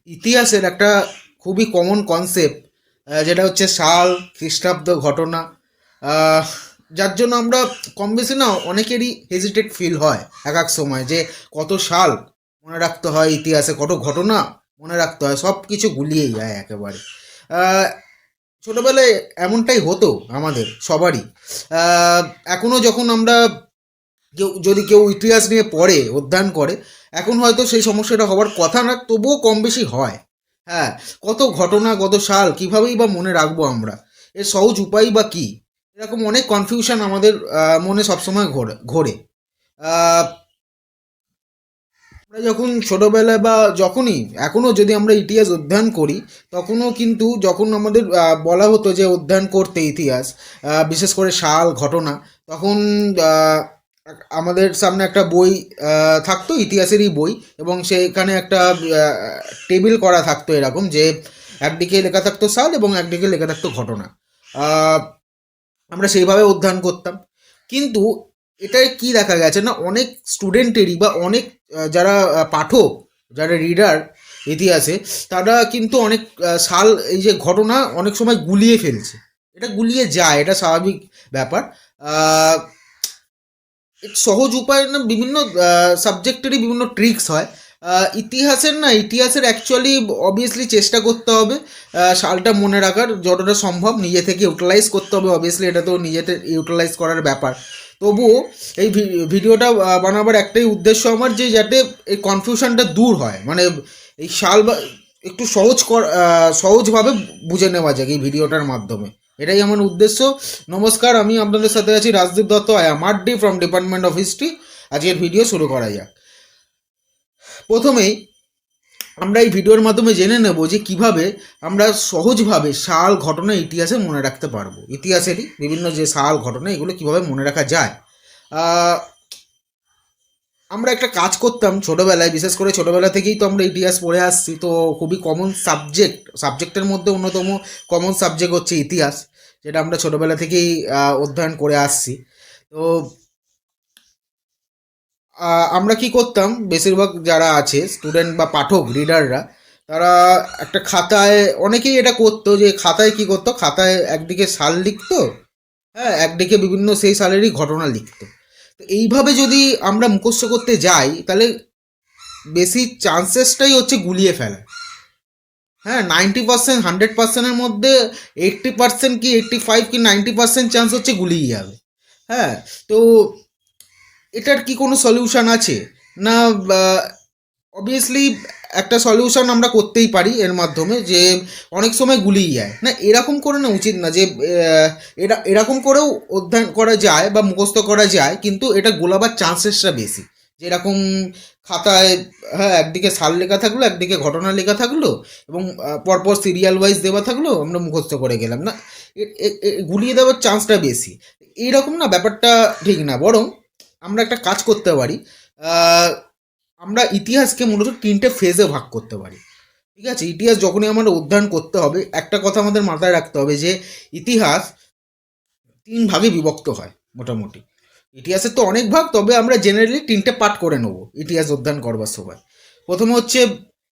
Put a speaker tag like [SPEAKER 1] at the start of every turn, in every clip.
[SPEAKER 1] ইতিহাসের একটা খুবই কমন কনসেপ্ট, যেটা হচ্ছে সাল, খ্রিস্টাব্দ, ঘটনা। আহ, যার জন্য আমরা কম বেশি না অনেকেরই হেজিটেট ফিল হয় এক এক সময় যে কত সাল মনে রাখতে হয়, ইতিহাসে কত ঘটনা মনে রাখতে হয়, সব কিছু গুলিয়ে যায় একেবারে। আহ, ছোটবেলায় এমনটাই হতো আমাদের সবারই। আহ, এখনো যখন আমরা কেউ ইতিহাস নিয়ে পড়ে অধ্যয়ন করে, এখন হয়তো সেই সমস্যাটা হওয়ার কথা না, তবুও কম বেশি হয়। হ্যাঁ, কত ঘটনা, কত সাল কীভাবেই বা মনে রাখবো আমরা, এর সহজ উপায় বা কী, এরকম অনেক কনফিউশন আমাদের মনে সবসময় ঘোরে ঘোরে। আহ, আমরা যখন ছোটবেলায় বা যখনই এখনও যদি আমরা ইতিহাস অধ্যয়ন করি, তখনও কিন্তু যখন আমাদের বলা হতো যে অধ্যয়ন করতে ইতিহাস, বিশেষ করে সাল, ঘটনা, তখন আহ, আমাদের সামনে একটা বই থাকতো, ইতিহাসেরই বই, এবং সেখানে একটা টেবিল করা থাকতো এরকম যে একদিকে লেখা থাকতো সাল এবং একদিকে লেখা থাকতো ঘটনা। আহ, আমরা সেইভাবে অধ্যয়ন করতাম। কিন্তু এটায় কি দেখা গেছে না, অনেক স্টুডেন্টেরই বা অনেক যারা পাঠক, যারা রিডার ইতিহাসে, তারা কিন্তু অনেক সাল, এই যে ঘটনা অনেক সময় গুলিয়ে ফেলছে। এটা গুলিয়ে যায়, এটা স্বাভাবিক ব্যাপার। আহ, এক সহজ উপায় না, বিভিন্ন সাবজেক্টেরই বিভিন্ন ট্রিক্স হয়। ইতিহাসের না, ইতিহাসের অ্যাকচুয়ালি অবভিয়াসলি চেষ্টা করতে হবে সালটা মনে রাখার যতটা সম্ভব, নিজে থেকে ইউটিলাইজ করতে হবে, অবভিয়াসলি এটা তো নিজেদের ইউটিলাইজ করার ব্যাপার। তবুও এই ভিডিওটা বানাবার একটাই উদ্দেশ্য আমার, যে যাতে এই কনফিউশনটা দূর হয়, মানে এই সাল বা একটু সহজভাবে বুঝে নেওয়া যায় এই ভিডিওটার মাধ্যমে। এটাই আমার উদ্দেশ্য। নমস্কার, আমি আপনাদের সাথে আছি Rajdeep Dutta, I am RD from department of history. আজকের ভিডিও শুরু করা যাক। প্রথমেই আমরা এই ভিডিওর মাধ্যমে জেনে নেব যে কিভাবে আমরা সহজভাবে সাল, ঘটনা, ইতিহাসে মনে রাখতে পারবো। ইতিহাসেরই বিভিন্ন যে সাল, ঘটনা, এগুলো কিভাবে মনে রাখা যায়। আহ, আমরা একটা কাজ করতাম ছোটোবেলায়, বিশেষ করে ছোটোবেলা থেকেই তো আমরা ইতিহাস পড়ে আসছি, তো খুবই কমন সাবজেক্টের মধ্যে অন্যতম কমন সাবজেক্ট হচ্ছে ইতিহাস, যেটা আমরা ছোটোবেলা থেকেই অধ্যয়ন করে আসছি। তো আমরা কি করতাম, বেশিরভাগ যারা আছে স্টুডেন্ট বা পাঠক, রিডাররা, তারা একটা খাতায়, অনেকেই এটা করতো যে খাতায় কি করতো, খাতায় একদিকে সাল লিখতো, হ্যাঁ, একদিকে বিভিন্ন সেই সালেরই ঘটনা লিখতো। তো এইভাবে যদি আমরা মুখস্থ করতে যাই, তাহলে বেশি চান্সেসটাই হচ্ছে গুলিয়ে ফেলা। হ্যাঁ, 90%, 100%-এর মধ্যে 80% কি 85 কি 90% চান্স হচ্ছে গুলিয়ে যাবে। হ্যাঁ, তো এটার কি কোনো সলিউশন আছে না? অবভিয়াসলি একটা সলিউশন আমরা করতেই পারি এর মাধ্যমে, যে অনেক সময় গুলিয়ে যায় না, এরকম করে না, উচিত না যে এরকম করেও অধ্যয়ন করা যায় বা মুখস্থ করা যায়, কিন্তু এটা গোলাবার চান্সেসটা বেশি। যেরকম খাতায়, হ্যাঁ, একদিকে সাল লেখা থাকলো, একদিকে ঘটনা লেখা থাকলো, এবং পরপর সিরিয়াল ওয়াইজ দেওয়া থাকলো, আমরা মুখস্থ করে গেলাম না, গুলিয়ে দেওয়ার চান্সটা বেশি। এইরকম না, ব্যাপারটা ঠিক না। বরং আমরা একটা কাজ করতে পারি, আমরা ইতিহাসকে মূলত তিনটে ফেজে ভাগ করতে পারি। ঠিক আছে, ইতিহাস যখনই আমাদের অধ্যয়ন করতে হবে, একটা কথা আমাদের মাথায় রাখতে হবে যে ইতিহাস তিন ভাগে বিভক্ত হয় মোটামুটি। ইতিহাসের তো অনেক ভাগ, তবে আমরা জেনারেলি তিনটে পার্ট করে নেব ইতিহাস অধ্যয়ন করবার সময়। প্রথমে হচ্ছে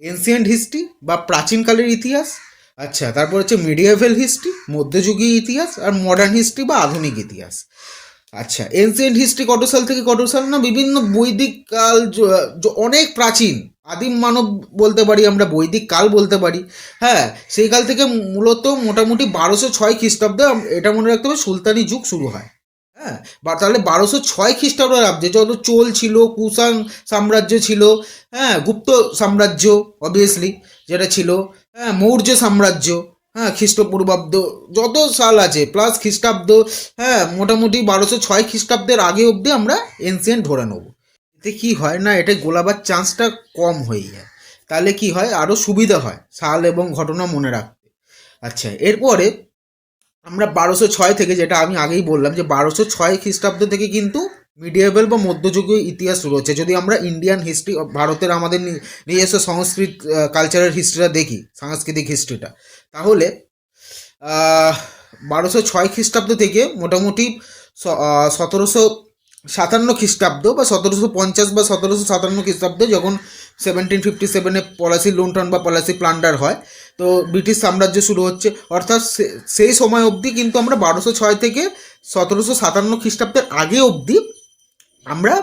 [SPEAKER 1] এনসিয়েন্ট হিস্ট্রি বা প্রাচীনকালের ইতিহাস। আচ্ছা, তারপর হচ্ছে মিডিয়েভেল হিস্ট্রি, মধ্যযুগীয় ইতিহাস, আর মডার্ন হিস্ট্রি বা আধুনিক ইতিহাস। আচ্ছা, এনসিয়েন্ট হিস্ট্রি কত সাল থেকে কত সাল না, বিভিন্ন বৈদিক কাল, অনেক প্রাচীন আদিম মানব বলতে পারি আমরা, বৈদিক কাল বলতে পারি। হ্যাঁ, সেই কাল থেকে মূলত মোটামুটি 1206 খ্রিস্টাব্দে, এটা মনে রাখতে হবে, সুলতানি যুগ শুরু হয়। হ্যাঁ, বা তাহলে 1206 খ্রিস্টাব্দে যত চোল ছিল, কুষাণ সাম্রাজ্য ছিল, হ্যাঁ, গুপ্ত সাম্রাজ্য অবভিয়াসলি যেটা ছিল, হ্যাঁ, মৌর্য সাম্রাজ্য, হ্যাঁ, খ্রিস্টপূর্বাব্দ, যত সাল আছে প্লাস খ্রিস্টাব্দ, হ্যাঁ, মোটামুটি 1206 খ্রিস্টাব্দের আগে অবধি আমরা এনসিয়েন্ট ধরে নেব। এতে কি হয় না, এটা গোলাবার চান্সটা কম হয়ে যায়। তাহলে কি হয়, আরও সুবিধা হয় সাল এবং ঘটনা মনে রাখতে। আচ্ছা, এরপরে আমরা 1206 থেকে, যেটা আমি আগেই বললাম, যে 1206 খ্রিস্টাব্দ থেকে কিন্তু মিডিয়েবল বা মধ্যযুগীয় ইতিহাস শুরু হচ্ছে। যদি আমরা ইন্ডিয়ান হিস্ট্রি, ভারতের আমাদের নিজস্ব সংস্কৃত কালচারাল হিস্ট্রিটা দেখি, সাংস্কৃতিক হিস্ট্রিটা, তাহলে 1206 খ্রিস্টাব্দ থেকে মোটামুটি 1700 খ্রিস্টাব্দ বা 1750 বা 1757 খ্রিস্টাব্দে, যখন 1757-এ পলাশি লুণ্ঠন বা পলাশি প্লান্ডার হয়, তো ব্রিটিশ সাম্রাজ্য শুরু হচ্ছে। অর্থাৎ সেই সময় অবধি কিন্তু আমরা 1206 থেকে 1757 আগে অবধি আমরা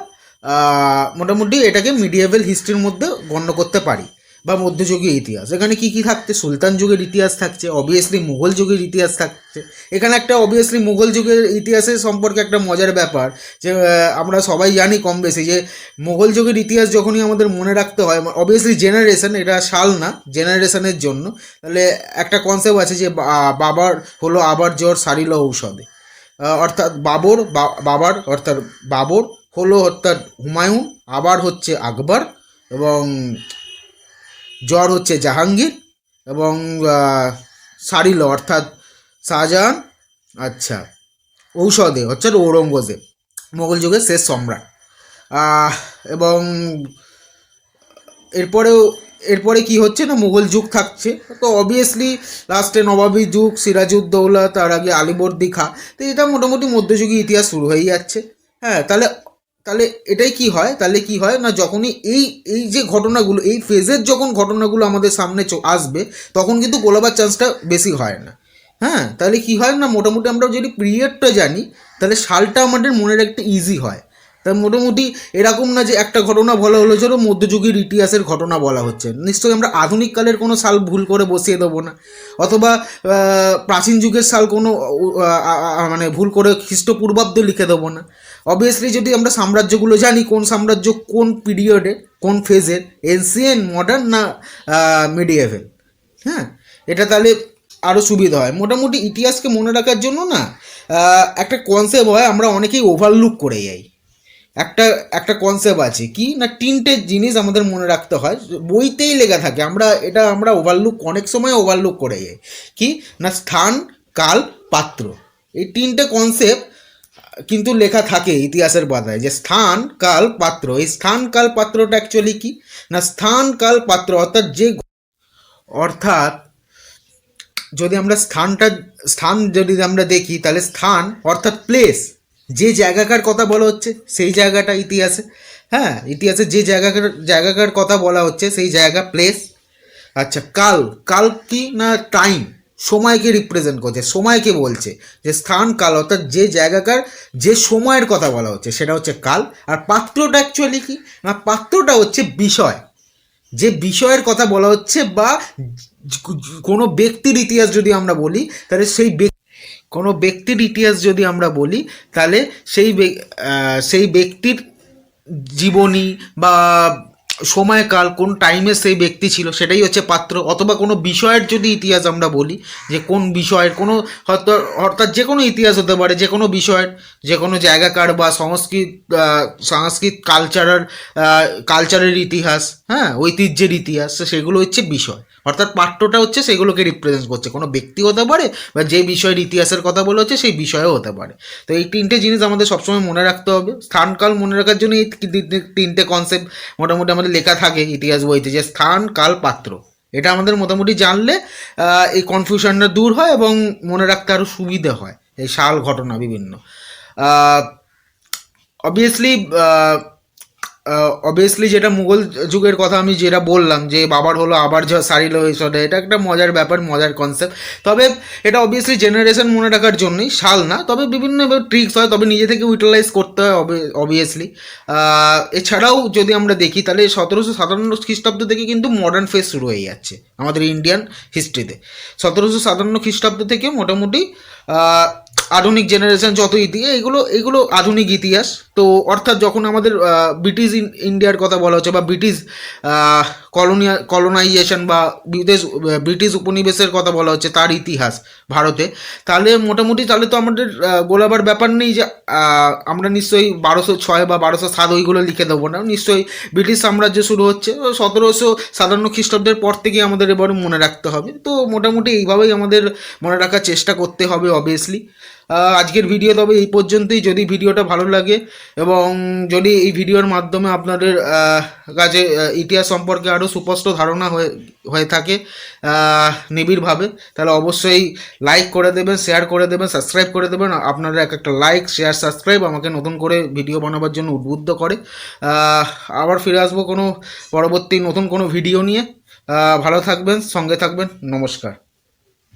[SPEAKER 1] মোটামুটি এটাকে মিডিয়েভেল হিস্ট্রির মধ্যে গণ্য করতে পারি, বা মধ্যযুগীয় ইতিহাস। এখানে কি কি থাকছে? সুলতান যুগের ইতিহাস থাকছে, অবভিয়াসলি মুঘল যুগের ইতিহাস থাকছে। এখানে একটা অবভিয়াসলি মুঘল যুগের ইতিহাসের সম্পর্কে একটা মজার ব্যাপার, যে আমরা সবাই জানি কম বেশি যে মুঘল যুগের ইতিহাস যখনই আমাদের মনে রাখতে হয়, অবভিয়াসলি জেনারেশন, এটা সাল না, জেনারেশনের জন্য, তাহলে একটা কনসেপ্ট আছে যে বাবার হলো আবার জ্বর সারিল ঔষধে। অর্থাৎ বাবার অর্থাৎ বাবর হলো অর্থাৎ হুমায়ুন, আবার হচ্ছে আকবর, এবং জ্বর হচ্ছে জাহাঙ্গীর, এবং সারিল অর্থাৎ শাহজাহান, আচ্ছা, ঔষধে হচ্ছে ঔরঙ্গজেব, মোগল যুগের শেষ সম্রাট। এবং এরপরে কি হচ্ছে না, মুঘল যুগ থাকছে। তো অবভিয়াসলি লাস্টে নবাবী যুগ, সিরাজউদ্দৌলা, তার আগে আলিবর্দি খা। তো এটা মোটামুটি মধ্যযুগীয় ইতিহাস শুরু হয়ে যাচ্ছে। হ্যাঁ, তাহলে তাহলে এটাই কি হয়, তাহলে কি হয় না, যখনই এই এই যে ঘটনাগুলো, এই ফেজের যখন ঘটনাগুলো আমাদের সামনে আসবে, তখন কিন্তু গোলাবার চান্সটা বেশি হয় না। হ্যাঁ, তাহলে কি হয় না, মোটামুটি আমরা যদি পিরিয়ডটা জানি, তাহলে সালটা আমাদের মনের একটা ইজি হয়। তা মোটামুটি এরকম না যে একটা ঘটনা বলা হলো, ধরো মধ্যযুগের ইতিহাসের ঘটনা বলা হচ্ছে, নিশ্চয়ই আমরা আধুনিক কালের কোনো সাল ভুল করে বসিয়ে দেবো না, অথবা প্রাচীন যুগের সাল কোনো মানে ভুল করে খ্রিস্টপূর্বাব্দ লিখে দেবো না। অবভিয়াসলি যদি আমরা সাম্রাজ্যগুলো জানি, কোন সাম্রাজ্য কোন পিরিয়ডে কোন ফেজের, এনসিয়েন্ট, মডার্ন, না মিডিয়েভেল, হ্যাঁ, এটা তাহলে আরও সুবিধা হয়। মোটামুটি ইতিহাসকে মনে রাখার জন্য না একটা কনসেপ্ট হয়, আমরা অনেকেই ওভারলুক করে যাই। একটা একটা কনসেপ্ট আছে কি না, তিনটে জিনিস আমাদের মনে রাখতে হয়, বইতেই লেখা থাকে, আমরা ওভারলুক, অনেক সময় ওভারলুক করে যাই। কি না, স্থান, কাল, পাত্র, এই তিনটে কনসেপ্ট কিন্তু লেখা থাকে ইতিহাসের পাতায়, যে স্থান, কাল, পাত্র। এই স্থান, কাল, পাত্রটা অ্যাকচুয়ালি কি না, স্থান, কাল, পাত্র অর্থাৎ যদি আমরা স্থান যদি আমরা দেখি, তাহলে স্থান অর্থাৎ প্লেস, যে জায়গাকার কথা বলা হচ্ছে সেই জায়গাটা ইতিহাসে। হ্যাঁ, ইতিহাসে যে জায়গাকার কথা বলা হচ্ছে সেই জায়গা, প্লেস। আচ্ছা, কাল, কাল কি না, টাইম, সময়কে রিপ্রেজেন্ট করছে, সময়কে বলছে, যে স্থান, কাল অর্থাৎ যে জায়গাকার যে সময়ের কথা বলা হচ্ছে সেটা হচ্ছে কাল। আর পাত্রটা অ্যাকচুয়ালি কি না, পাত্রটা হচ্ছে বিষয়, যে বিষয়ের কথা বলা হচ্ছে, বা কোনো ব্যক্তির ইতিহাস যদি আমরা বলি, তাহলে কোনো ব্যক্তির ইতিহাস যদি আমরা বলি, তাহলে সেই ব্যক্তির জীবনী বা সময়কাল, কোন টাইমে সেই ব্যক্তি ছিল, সেটাই হচ্ছে পাত্র। অথবা কোনো বিষয়ের যদি ইতিহাস আমরা বলি, যে কোন বিষয়ের কোনো, হয়তো অর্থাৎ যে কোনো ইতিহাস হতে পারে, যে কোনো বিষয়ের, যে কোনো জায়গাকার বা সংস্কৃত কালচারের ইতিহাস, হ্যাঁ, ঐতিহ্যের ইতিহাস, সেগুলো হচ্ছে বিষয়। অর্থাৎ পাঠ্যটা হচ্ছে সেগুলোকে রিপ্রেজেন্ট করছে, কোনো ব্যক্তি হতে পারে, বা যে বিষয়ের ইতিহাসের কথা বলা হচ্ছে সেই বিষয়েও হতে পারে। তো এই তিনটে জিনিস আমাদের সবসময় মনে রাখতে হবে। স্থানকাল মনে রাখার জন্য এই তিনটে কনসেপ্ট মোটামুটি আমাদের লেখা থাকে ইতিহাস বইতে, যে স্থান, কাল, পাত্র। এটা আমাদের মোটামুটি জানলে এই কনফিউশনটা দূর হয়, এবং মনে রাখতে আরও সুবিধে হয় এই সাল, ঘটনা বিভিন্ন। অবভিয়াসলি যেটা মুঘল যুগের কথা আমি যেটা বললাম, যে বাবার হলো আবার সারিল ঐশ্বর্য, এটা একটা মজার ব্যাপার, মজার কনসেপ্ট। তবে এটা অবভিয়াসলি জেনারেশন মনে রাখার জন্যই, সাল না। তবে বিভিন্ন ট্রিক্স হয়, তবে নিজে থেকে ইউটিলাইজ করতে হয় অবভিয়াসলি। এছাড়াও যদি আমরা দেখি, তাহলে 1757 খ্রিস্টাব্দ থেকে কিন্তু মডার্ন ফেজ শুরু হয়ে যাচ্ছে আমাদের ইন্ডিয়ান হিস্ট্রিতে। 1757 খ্রিস্টাব্দ থেকে মোটামুটি আধুনিক জেনারেশন যত ইতিহাস, এগুলো আধুনিক ইতিহাস। তো অর্থাৎ যখন আমাদের ব্রিটিশ ইন্ডিয়ার কথা বলা হচ্ছে, বা ব্রিটিশ কলোনাইজেশন বা ব্রিটিশ উপনিবেশের কথা বলা হচ্ছে, তার ইতিহাস ভারতে, তাহলে মোটামুটি তাহলে তো আমাদের গোলাবার ব্যাপার নেই, যে আমরা নিশ্চয়ই 1206 বা 1207 ওইগুলো লিখে দেবো না। নিশ্চয়ই ব্রিটিশ সাম্রাজ্য শুরু হচ্ছে 1757 খ্রিস্টাব্দের পর থেকে আমাদের এবারে মনে রাখতে হবে। তো মোটামুটি এইভাবেই আমাদের মনে রাখার চেষ্টা করতে হবে অবভিয়াসলি। আজকের ভিডিও তবে এই পর্যন্তই। যদি ভিডিওটা ভালো লাগে এবং যদি এই ভিডিওর মাধ্যমে আপনাদের কাছে ইতিহাস সম্পর্কে আরও সুস্পষ্ট ধারণা হয়ে হয়ে থাকে নিবিড়ভাবে, তাহলে অবশ্যই লাইক করে দেবেন, শেয়ার করে দেবেন, সাবস্ক্রাইব করে দেবেন। আপনারা একটা লাইক, শেয়ার, সাবস্ক্রাইব আমাকে নতুন করে ভিডিও বানাবার জন্য উদ্বুদ্ধ করে। আবার ফিরে আসবো কোনো পরবর্তী নতুন কোনো ভিডিও নিয়ে। ভালো থাকবেন, সঙ্গে থাকবেন। নমস্কার।